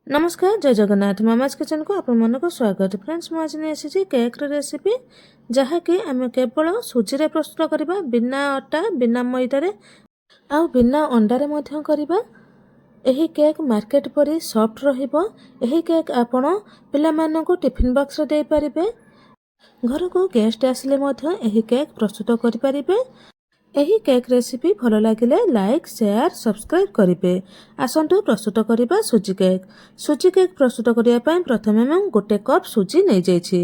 नमस्कार जय Jagannath mama's kitchen को आपण मन को स्वागत। फ्रेंड्स मु आज नहीं आसी केक रेसिपी जहाँकि आम केवल सुजी रे प्रस्तुत करबा बिना अटा बिना मैदा रे आ बिना अंडा रे मध्य करबा। एही केक मार्केट परी सॉफ्ट रहिबो। एही केक आपण पिला मानन को टिफिन बॉक्स रे दे परिबे। घर को गेस्ट आसिले मध्य एही केक प्रस्तुत करि परिबे। एही केक रेसिपी भल लगिले लाइक शेयर सब्सक्राइब करेंगे। आसतु प्रस्तुत करबा सुजी केक। सुजी केक प्रस्तुत करने पर प्रथमे मैं गोटे कप सुजी नहीं जाइछि।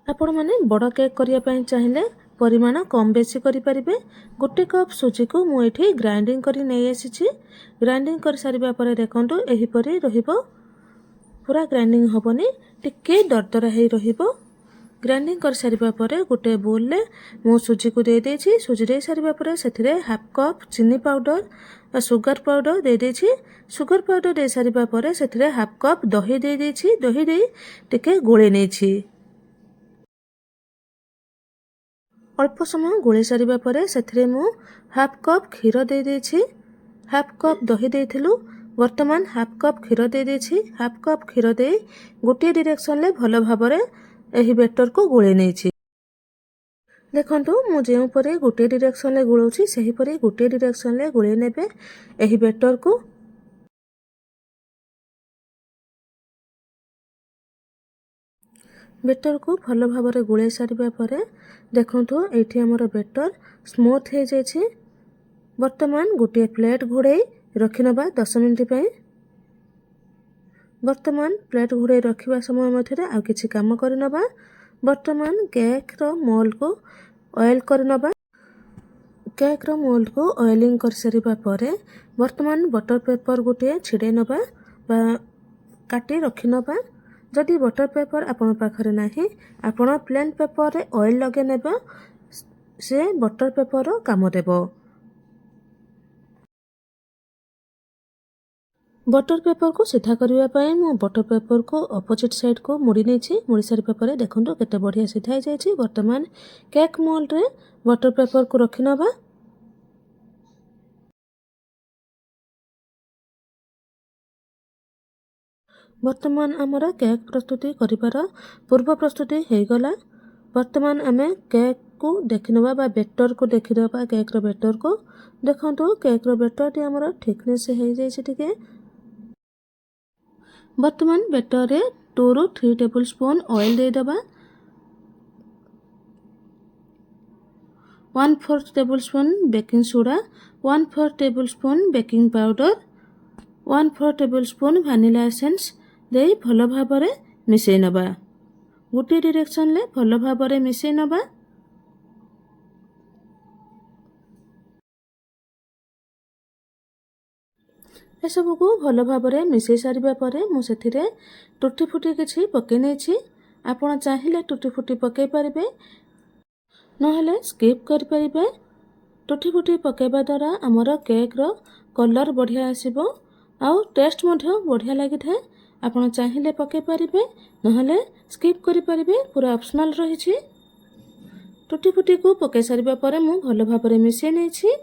आपण माने बड़ केक करने चाहिए परिमाण कम बेसी करि परिबे। गोटे कप सुजी को मु एठी ग्राइंडिंग करी नहीं आसी। ग्राइंडिंग कर सारिबा परे देखंतु एही परी रहिबो। पूरा ग्राइंडिंग हबनी, टिके दरदरा हे रहिबो। ग्राइंडिंग कर सारिबा परे गोटे बोल ले मु सुजी को दे देछि। सुजी दे सारिबा परे सेथिरे हाफ कप चीनी पाउडर बा सुगर पाउडर दे देछि। सुगर पाउडर दे सारिबा परे सेथिरे हाफ कप दही दे देछि। दही दे टिके गोळे नेछि। अल्प समय गोळे सारिबा परे सेथिरे मु हाफ कप खीर दे देछि। हाफ कप दही देथिलु, वर्तमान हाफ कप खीर दे देछि। हाफ कप खीर दे गोटे डायरेक्शन ले भलो भाबरे एही बेटर को गोळे नेछि। देखंतु मु जेउ परे गोटे डायरेक्शन ले गोळौछि सेही परे गोटे डायरेक्शन ले गोळे नेबे एही बेटर को। बेटर को भलो भाबरे गोळे सारिबा परे देखंतु एठी हमर बेटर स्मूथ हे जायछि। वर्तमान गोटे प्लेट घोड़े रखिनबा 10 मिनिट पय। वर्तमान प्लेट घोड़े रखिबा समय मध्यरे आ किछि काम करनबा। वर्तमान केक रो मोल्ड को ऑयल करनबा। केक रो मोल्ड को ऑयलिंग कर सारिबा परे वर्तमान बटर पेपर गोटे छिड़े नबा बा काटी रखिनबा। जदि बटर पेपर आपण पाखरे नाही आपण प्लेन पेपर रे ऑयल लगे नेबा, से बटर पेपर रो काम देबो। बटर पेपर को सीधा करबा पय मु बटर पेपर को अपोजिट साइड को मुड़ी नेछि। मुड़ी सारिबा परे देखंतु केते बढ़िया सीधा जाय छि। वर्तमान केक मोल्ड रे बटर पेपर को रखिनबा। वर्तमान आमर केक प्रस्तुति करिबार पूर्व प्रस्तुति हे गला। वर्तमान आमे केक को देखिनबा बा बेटर को देखिनबा। केक रो बेटर को देखंतु केक रो बेटर टी आमर थिकनेस हे जाय छि ठीके। वर्तमान बेटर रे 2 ରୁ 3 टेबल स्पून ऑयल दे दबा। 1/4 tablespoon baking soda, 1/4 tablespoon baking powder, 1/4 tablespoon vanilla essence दे भलो भाबरे मिसै नबा। गोटे डायरेक्शन ले भलो भाबरे मिसै नबा। ए सब को भलो भाबरे मिसै सारिबा परे मु सेथिरे टुटी फुटी किछि पके नेछि। आपण चाहिले टुटी फुटी पके परिबे, नहले स्किप कर परिबे। टुटी फुटी पकेबा द्वारा हमर केक रो कलर बढ़िया आसीबो आ टेस्ट मध्य बढ़िया लागि थाए। आपण चाहिले पके परिबे, नहले स्किप करि परिबे, पूरा ऑप्शनल रही छि। टुटी फुटी को पके सारिबा परे मु भलो भाबरे मिसै नेछि।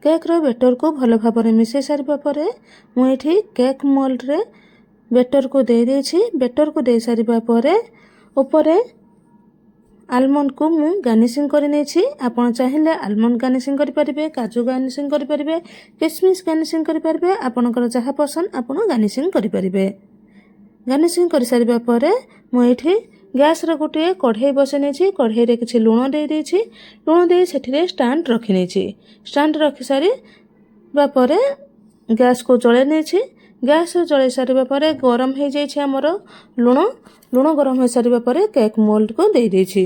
केक रो बेटर को भलो भाबरे मिसै सारिबा परे मु एठी केक मोल्ड रे बेटर को दे देछि। बेटर को दे सारिबा परे ऊपरे आलमंड को मु गार्निशिंग करि नेछि। आपण चाहिले आलमंड गार्निशिंग करि परिबे, काजू गार्निशिंग करि परिबे, किशमिश गार्निशिंग करि परिबे। आपणकर जहा पसंद आपण गार्निशिंग करि परिबे। गार्निशिंग करि सारिबा परे मु एठी गैस रे गोटे कढ़ाई बसे नेछि। कढ़ाई रे किछि लूण दे देछि। लूण दे सेठिरे स्टैंड रखि नेछि। स्टैंड रखि सारी बा परे गैस को जळे नेछि। गैस जळे सारिबा परे गरम हे जाय छि हमर लूण। लूण गरम हे सारिबा परे केक मोल्ड को दे देछि।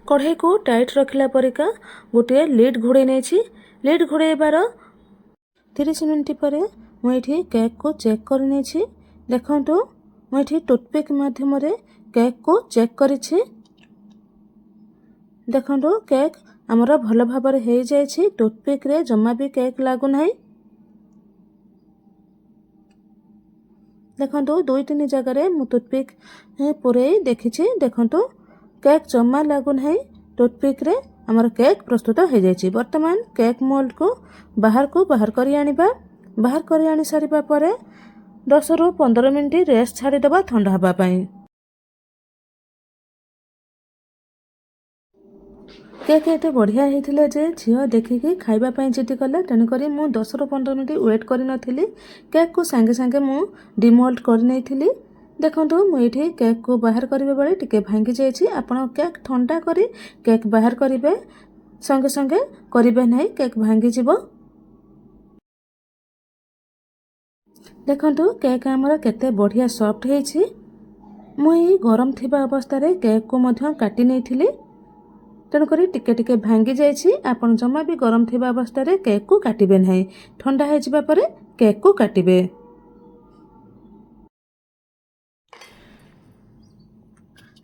कढ़ाई को टाइट रखला परिका गोटे लिड घोड़े नेछि। लिड घोड़ेबार 30 मिनिट परे मु एठी केक को चेक कर नेछि। देखंतु मु एठी टूथपिक माध्यम रे केक को चेक करिछि। देखंतु केक हमर भलो भाबरे हे जाय छि। टूथपिक रे जम्मा भी केक लागु नाही। देखंतु 2-3 जगह रे मु टूथपिक पुरे देखिछि। देखंतु केक जमा लागू ना टूथपिक रे आमर केक प्रस्तुत हो जाए। बर्तमान केक मोल्ड को बाहर करी आनिबा। बाहर करी आनी सारिबा परे 10 ରୁ 15 मिनिट रेस्ट छाड़ीदेवा ठंडा हवा पाई। केक एते बढ़िया होता जे झील देखिकी खावाई जिद कले, तेणुक 10 ରୁ 15 मिनिट वेट कर नी। केक को सांगे सांगे मु डिमोल्ड कर नहीं। देखो मुझे केक को बाहर करबे बेले टिके भांगी जाइए। आपण केक ठंडा करी केक बाहर करेंगे, संगे संगे करेंगे नहीं, केक भांगी जीवो। देखो केक आमर केते बढ़िया सॉफ्ट है। मुई गरम थिबा अवस्था रे केक को मध्य काटी नहीं थी, तेणुक टिके टिके भांगी जाइए। आपण जमा भी गरम थिबा अवस्था रे केक को काटिबे नहीं, ठंडा हो जाबा परे केक को काटिबे।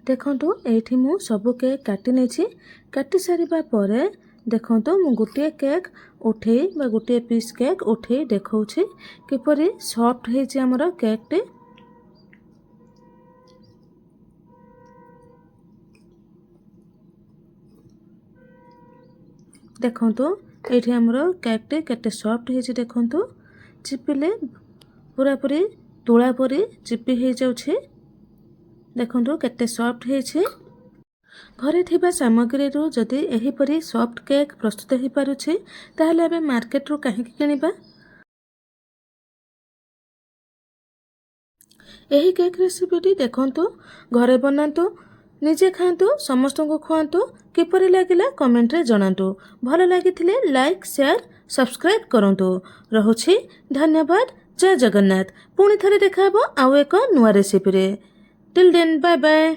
देखो एठी मु सबु केक काटी नहीं। काटी सारिबा परे देखो मु गोटे केक उठे गोटे पीस केक उठे देखौछि किपरि सॉफ्ट है हमर केक टे। देखो ये हमर केक टे केते सॉफ्ट है। देखो चिपिले पूरा पूरी तुला परी चिपी हो जाउछि। देखो केते सॉफ्ट है। घरे थिबा सामग्री रू जदि एहीपरी सॉफ्ट केक प्रस्तुत हो पारुछि ताहले आबे मार्केट रू काहे किनिबा। एही केक रेसिपीटी देखंतु, घरे बनातु, निजे खातु, समस्त को खुआतु। किपरि लागिला कमेंट रे जणातु। भलो लागिथिले लाइक शेयर सब्सक्राइब करंतु। रहुछि धन्यवाद। जय जगन्नाथ। पुणी थरे देखाबो आउ एक नुआ रेसिपी रे। Till then bye bye.